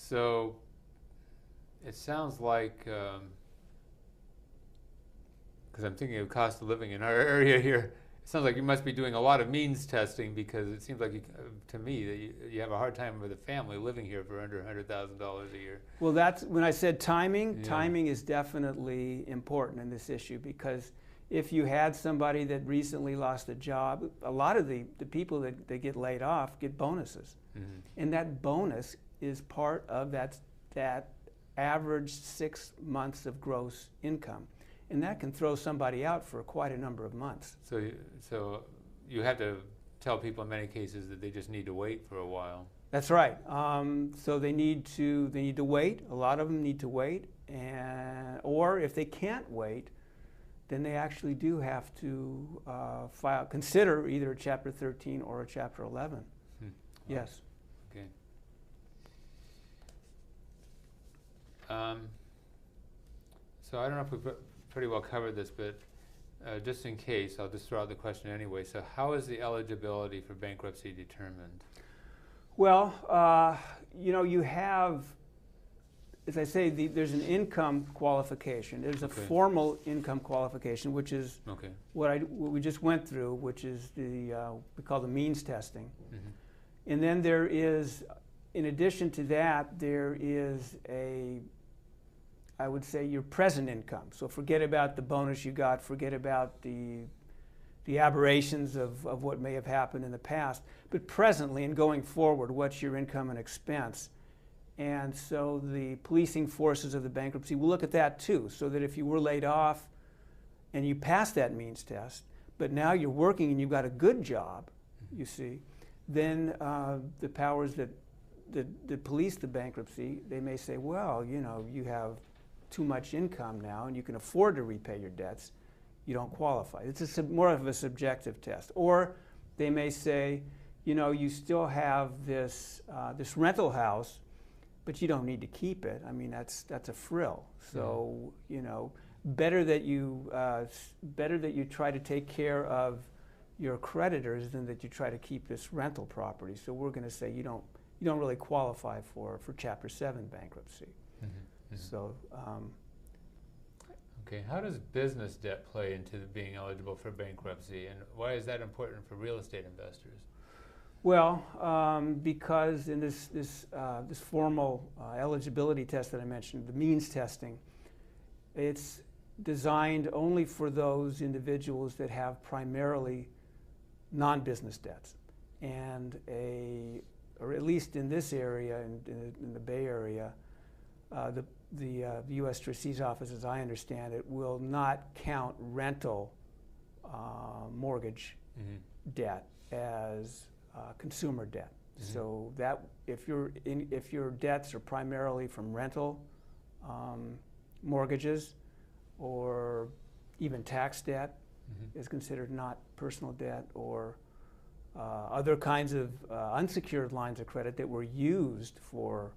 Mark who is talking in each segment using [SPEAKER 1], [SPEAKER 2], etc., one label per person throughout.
[SPEAKER 1] So it sounds like, because I'm thinking of cost of living in our area here, it sounds like you must be doing a lot of means testing, because it seems like, to me, that you have a hard time with a family living here for under $100,000 a year.
[SPEAKER 2] Well, that's when I said timing.
[SPEAKER 1] Yeah.
[SPEAKER 2] Timing is definitely important in this issue, because if you had somebody that recently lost a job, a lot of the people that get laid off get bonuses.
[SPEAKER 1] Mm-hmm.
[SPEAKER 2] And that bonus is part of that average 6 months of gross income. And that can throw somebody out for quite a number of months.
[SPEAKER 1] So you have to tell people in many cases that they just need to wait for a while.
[SPEAKER 2] That's right. So they need to wait. A lot of them need to wait, or if they can't wait, then they actually do have to consider either a Chapter 13 or a Chapter 11. Yes.
[SPEAKER 1] Okay. So I don't know if we've pretty well covered this, but just in case, I'll just throw out the question anyway. So how is the eligibility for bankruptcy determined?
[SPEAKER 2] Well, you have, as I say, there's an income qualification. There's a formal income qualification, which is what we just went through, which is we call the means testing.
[SPEAKER 1] Mm-hmm.
[SPEAKER 2] And then there is, in addition to that, there is I would say, your present income. So forget about the bonus you got, forget about the aberrations of what may have happened in the past, but presently and going forward, what's your income and expense? And so the policing forces of the bankruptcy will look at that too, so that if you were laid off and you passed that means test, but now you're working and you've got a good job, you see, then the powers that police the bankruptcy, they may say, well, you have too much income now and you can afford to repay your debts, you don't qualify. It's more of a subjective test. Or they may say, you still have this rental house, but you don't need to keep it. I mean, that's a frill. So better that you try to take care of your creditors than that you try to keep this rental property. So we're going to say you don't really qualify for Chapter 7 bankruptcy.
[SPEAKER 1] Mm-hmm. Mm-hmm.
[SPEAKER 2] So.
[SPEAKER 1] Okay, how does business debt play into being eligible for bankruptcy, and why is that important for real estate investors?
[SPEAKER 2] Well, because in this formal eligibility test that I mentioned, the means testing, it's designed only for those individuals that have primarily non-business debts, or at least in this area, in the Bay Area, the U.S. Trustee's Office, as I understand it, will not count rental mortgage debt as consumer debt. Mm-hmm. So that if your debts are primarily from rental mortgages, or even tax debt is considered not personal debt, or other kinds of unsecured lines of credit that were used for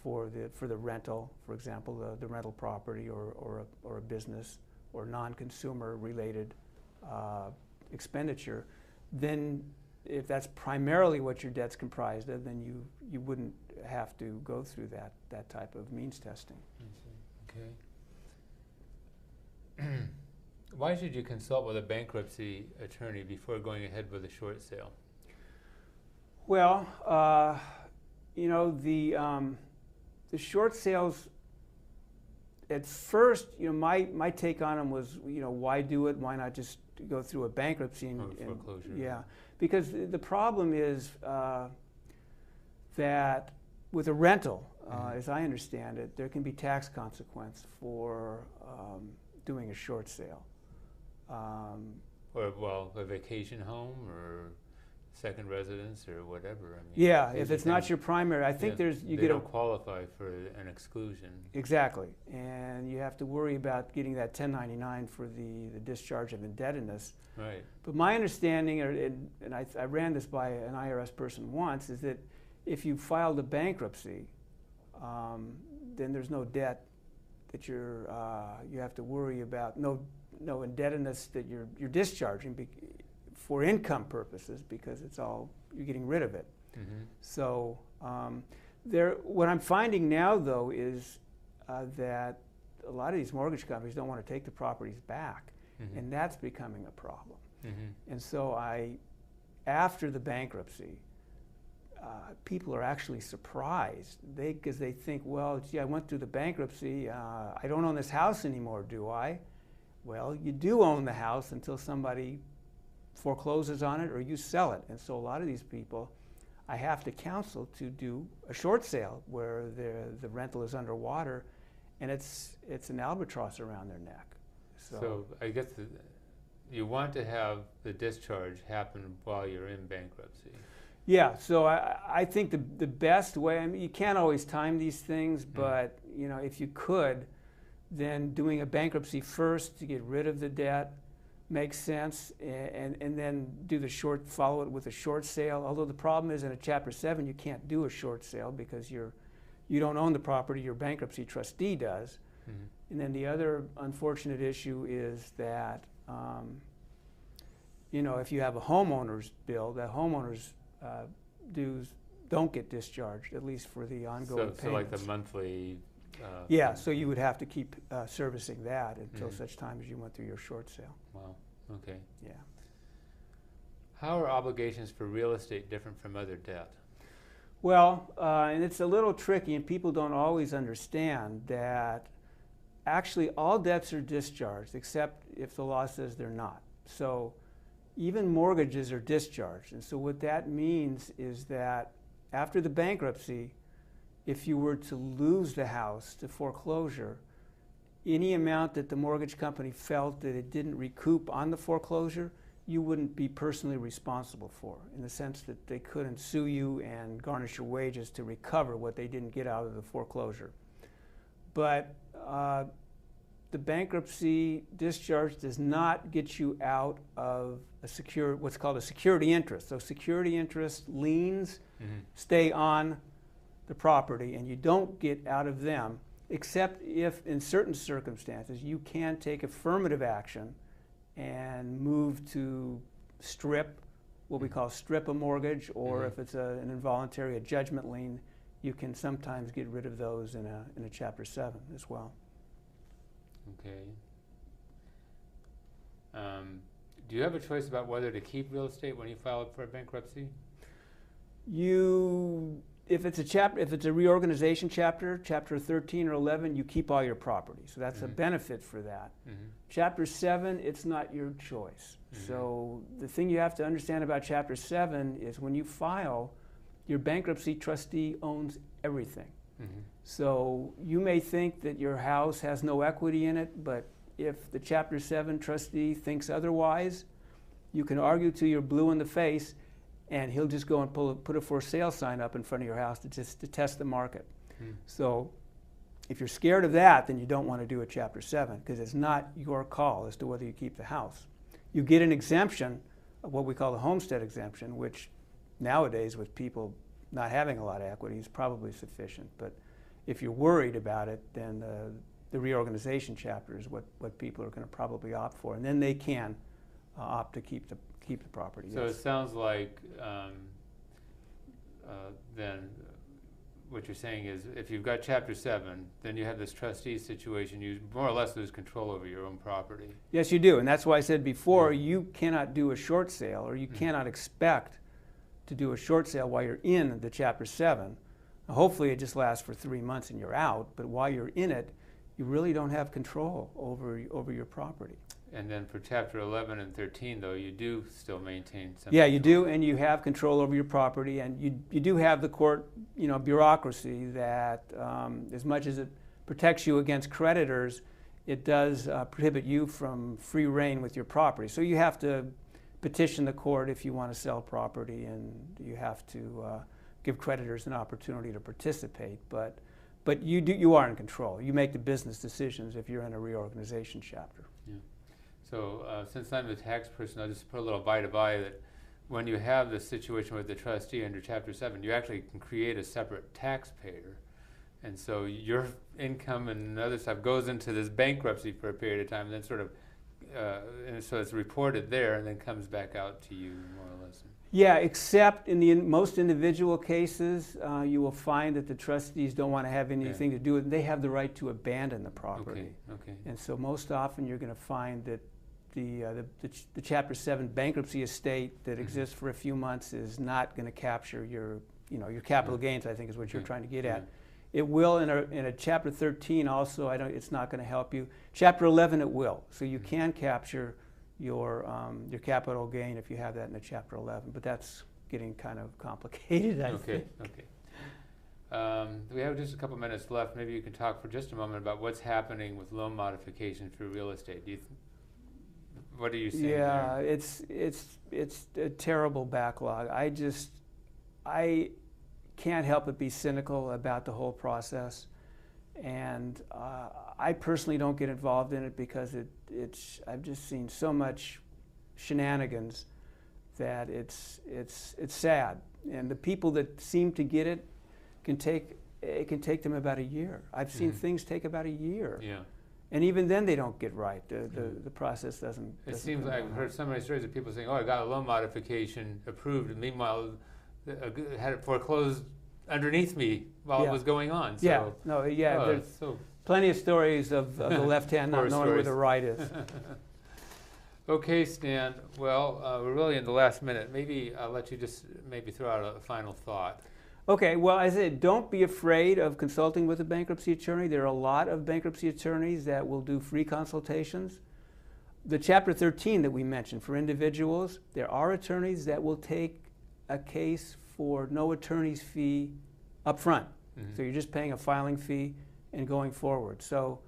[SPEAKER 2] the rental, for example, the rental property or a business or non-consumer related expenditure, then if that's primarily what your debt's comprised of, then you wouldn't have to go through that type of means testing.
[SPEAKER 1] Okay. Why should you consult with a bankruptcy attorney before going ahead with a short sale?
[SPEAKER 2] Well, the short sales, at first, my take on them was, why do it? Why not just go through a bankruptcy and
[SPEAKER 1] foreclosure?
[SPEAKER 2] Yeah, because the problem is that with a rental, as I understand it, there can be tax consequence for doing a short sale.
[SPEAKER 1] Or a vacation home or second residence or whatever. I mean,
[SPEAKER 2] yeah, if it's not your primary, I think
[SPEAKER 1] they don't qualify for an exclusion.
[SPEAKER 2] Exactly, and you have to worry about getting that 1099 for the discharge of indebtedness.
[SPEAKER 1] Right.
[SPEAKER 2] But my understanding, and I ran this by an IRS person once, is that if you filed a bankruptcy, then there's no debt that you have to worry about, no indebtedness that you're discharging for income purposes, because you're getting rid of it. Mm-hmm. So What I'm finding now, though, is that a lot of these mortgage companies don't want to take the properties back,
[SPEAKER 1] Mm-hmm.
[SPEAKER 2] and that's becoming a problem.
[SPEAKER 1] Mm-hmm.
[SPEAKER 2] And so after the bankruptcy, people are actually surprised because they think, well, gee, I went through the bankruptcy. I don't own this house anymore, do I? Well, you do own the house until somebody forecloses on it or you sell it. And so a lot of these people, I have to counsel to do a short sale where the rental is underwater, and it's an albatross around their neck.
[SPEAKER 1] So I guess you want to have the discharge happen while you're in bankruptcy.
[SPEAKER 2] Yeah, so I think the best way, I mean, you can't always time these things, but you know, if you could, then doing a bankruptcy first to get rid of the debt makes sense, and then follow it with a short sale. Although the problem is in a Chapter 7 you can't do a short sale because you don't own the property, your bankruptcy trustee does.
[SPEAKER 1] Mm-hmm.
[SPEAKER 2] And then the other unfortunate issue is that you know, if you have a homeowner's bill, that homeowner's dues don't get discharged, at least for the ongoing payments.
[SPEAKER 1] So like the monthly...
[SPEAKER 2] yeah, so you would have to keep servicing that until such time as you went through your short sale.
[SPEAKER 1] Wow, okay.
[SPEAKER 2] Yeah.
[SPEAKER 1] How are obligations for real estate different from other debt?
[SPEAKER 2] Well, and it's a little tricky, and people don't always understand that actually all debts are discharged except if the law says they're not. So even mortgages are discharged. And so what that means is that after the bankruptcy, if you were to lose the house to foreclosure, any amount that the mortgage company felt that it didn't recoup on the foreclosure, you wouldn't be personally responsible for, in the sense that they couldn't sue you and garnish your wages to recover what they didn't get out of the foreclosure. But the bankruptcy discharge does not get you out of what's called a security interest. So security interest liens stay on the property, and you don't get out of them, except if in certain circumstances you can take affirmative action and move to strip, what we call strip a mortgage, or if it's an involuntary, a judgment lien, you can sometimes get rid of those in a Chapter 7 as well.
[SPEAKER 1] Okay. Do you have a choice about whether to keep real estate when you file for a bankruptcy?
[SPEAKER 2] If it's a reorganization chapter, Chapter 13 or 11, you keep all your property. So that's a benefit for that. Chapter 7, it's not your choice. So the thing you have to understand about Chapter 7 is when you file, your bankruptcy trustee owns everything. So you may think that your house has no equity in it, but if the Chapter 7 trustee thinks otherwise, you can argue till you're blue in the face, and he'll just go and put a for sale sign up in front of your house to test the market. So if you're scared of that, then you don't want to do a Chapter 7, because it's not your call as to whether you keep the house. You get an exemption, what we call the homestead exemption, which nowadays with people not having a lot of equity is probably sufficient. But if you're worried about it, then the reorganization chapter is what people are going to probably opt for, and then they can opt to keep the property.
[SPEAKER 1] So
[SPEAKER 2] yes.
[SPEAKER 1] It sounds like then what you're saying is if you've got Chapter 7, then you have this trustee situation, you more or less lose control over your own property.
[SPEAKER 2] Yes, you do, and that's why I said before, you cannot do a short sale, or you cannot expect to do a short sale while you're in the Chapter 7. Now, hopefully it just lasts for 3 months and you're out, but while you're in it, you really don't have control over your property.
[SPEAKER 1] And then for Chapter 11 and 13, though, you do still maintain some
[SPEAKER 2] Yeah, you
[SPEAKER 1] control.
[SPEAKER 2] do, and you have control over your property, and you do have the court, bureaucracy that, as much as it protects you against creditors, it does prohibit you from free reign with your property. So you have to petition the court if you want to sell property, and you have to give creditors an opportunity to participate. But you are in control. You make the business decisions if you're in a reorganization chapter.
[SPEAKER 1] Yeah. So since I'm the tax person, I'll just put a little by that when you have this situation with the trustee under Chapter 7, you actually can create a separate taxpayer. And so your income and other stuff goes into this bankruptcy for a period of time and then sort of and so it's reported there and then comes back out to you more or less.
[SPEAKER 2] Yeah, except in the most individual cases, you will find that the trustees don't want to have anything to do with it. They have the right to abandon the property.
[SPEAKER 1] Okay.
[SPEAKER 2] And so most often you're going to find that the Chapter 7 bankruptcy estate that exists for a few months is not going to capture your capital gains, I think is what you're trying to get at. It will in a Chapter 13 also. It's not going to help you. Chapter 11 it will. So you can capture your capital gain if you have that in a Chapter 11, but that's getting kind of complicated, I think.
[SPEAKER 1] Okay. We have just a couple minutes left. Maybe you can talk for just a moment about what's happening with loan modification for real estate. What are you seeing there?
[SPEAKER 2] It's a terrible backlog. I can't help but be cynical about the whole process, and I personally don't get involved in it because I've just seen so much shenanigans that it's sad. And the people that seem to get it can take them about a year. I've seen things take about a year.
[SPEAKER 1] Yeah.
[SPEAKER 2] And even then they don't get right. The process doesn't.
[SPEAKER 1] It seems like I've heard so many stories of people saying, "Oh, I got a loan modification approved," and meanwhile, had it foreclosed underneath me while it was going on. So,
[SPEAKER 2] there's plenty of stories of the left hand not knowing where the right is.
[SPEAKER 1] Okay, Stan. Well, we're really in the last minute. Maybe I'll let you just maybe throw out a final thought.
[SPEAKER 2] Okay, well, I said, don't be afraid of consulting with a bankruptcy attorney. There are a lot of bankruptcy attorneys that will do free consultations. The Chapter 13 that we mentioned for individuals, there are attorneys that will take a case for no attorney's fee up front. So you're just paying a filing fee and going forward. So,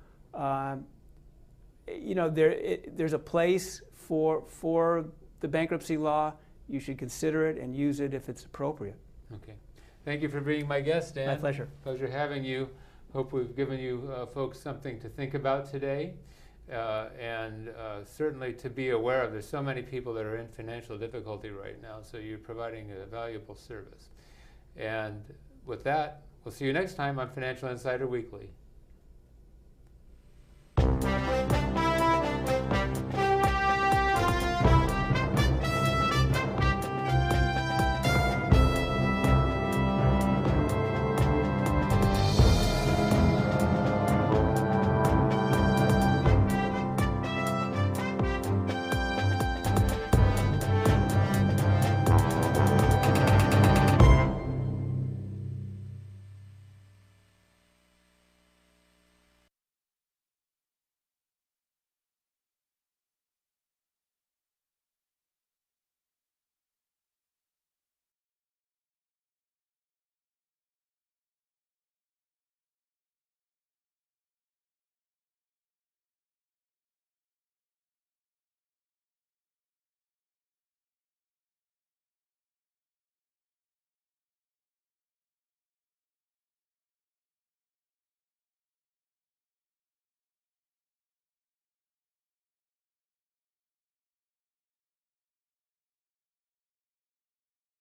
[SPEAKER 2] there's a place for the bankruptcy law. You should consider it and use it if it's appropriate.
[SPEAKER 1] Okay. Thank you for being my guest, Dan.
[SPEAKER 2] My pleasure.
[SPEAKER 1] Pleasure having you. Hope we've given you folks something to think about today. And certainly to be aware of. There's so many people that are in financial difficulty right now, so you're providing a valuable service. And with that, we'll see you next time on Financial Insider Weekly.